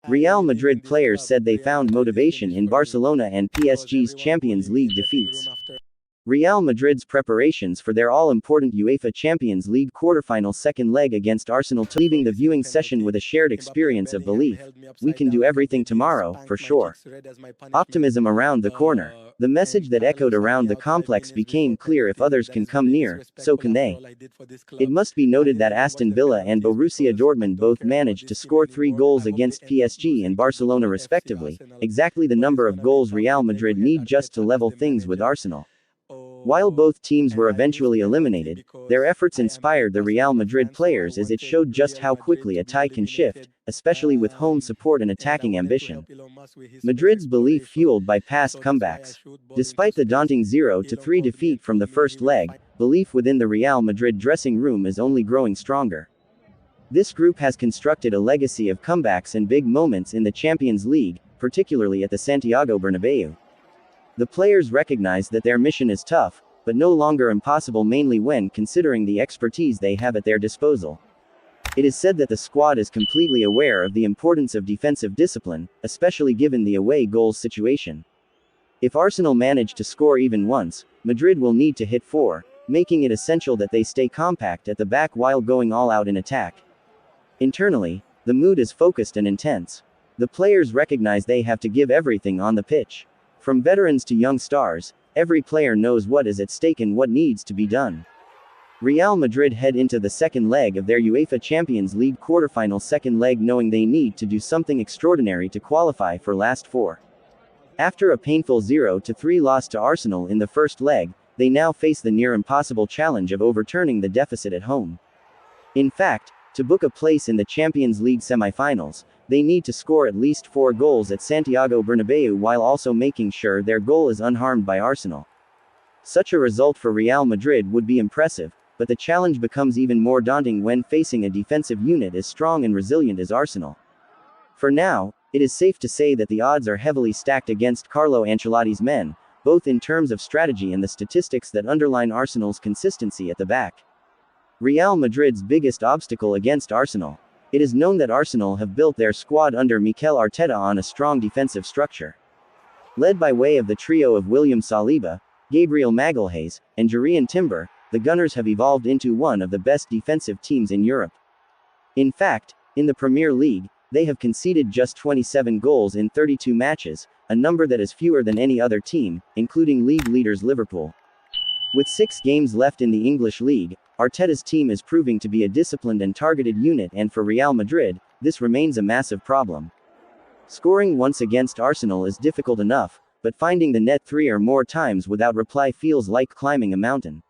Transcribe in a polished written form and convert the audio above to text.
Real Madrid players said they found motivation in Barcelona and PSG's Champions League defeats. Real Madrid's preparations for their all-important UEFA Champions League quarter-final second leg against Arsenal leaving the viewing session with a shared experience of belief. We can do everything tomorrow, for sure. Optimism around the corner. The message that echoed around the complex became clear: if others can come near, so can they. It must be noted that Aston Villa and Borussia Dortmund both managed to score 3 goals against PSG and Barcelona respectively, exactly the number of goals Real Madrid need just to level things with Arsenal. While both teams were eventually eliminated, their efforts inspired the Real Madrid players as it showed just how quickly a tie can shift, especially with home support and attacking ambition. Madrid's belief fueled by past comebacks. Despite the daunting 0-3 defeat from the first leg, belief within the Real Madrid dressing room is only growing stronger. This group has constructed a legacy of comebacks and big moments in the Champions League, particularly at the Santiago Bernabeu. The players recognize that their mission is tough, but no longer impossible, mainly when considering the expertise they have at their disposal. It is said that the squad is completely aware of the importance of defensive discipline, especially given the away goals situation. If Arsenal manage to score even once, Madrid will need to hit 4, making it essential that they stay compact at the back while going all out in attack. Internally, the mood is focused and intense. The players recognize they have to give everything on the pitch. From veterans to young stars, every player knows what is at stake and what needs to be done. Real Madrid head into the second leg of their UEFA Champions League quarterfinal second leg knowing they need to do something extraordinary to qualify for last 4. After a painful 0-3 loss to Arsenal in the first leg, they now face the near impossible challenge of overturning the deficit at home. In fact, to book a place in the Champions League semi-finals, they need to score at least 4 goals at Santiago Bernabeu while also making sure their goal is unharmed by Arsenal. Such a result for Real Madrid would be impressive, but the challenge becomes even more daunting when facing a defensive unit as strong and resilient as Arsenal. For now, it is safe to say that the odds are heavily stacked against Carlo Ancelotti's men, both in terms of strategy and the statistics that underline Arsenal's consistency at the back. Real Madrid's biggest obstacle against Arsenal. It is known that Arsenal have built their squad under Mikel Arteta on a strong defensive structure. Led by way of the trio of William Saliba, Gabriel Magalhaes, and Jurrien Timber, the Gunners have evolved into one of the best defensive teams in Europe. In fact, in the Premier League, they have conceded just 27 goals in 32 matches, a number that is fewer than any other team, including league leaders Liverpool. With 6 games left in the English League, Arteta's team is proving to be a disciplined and targeted unit, and for Real Madrid, this remains a massive problem. Scoring once against Arsenal is difficult enough, but finding the net 3 or more times without reply feels like climbing a mountain.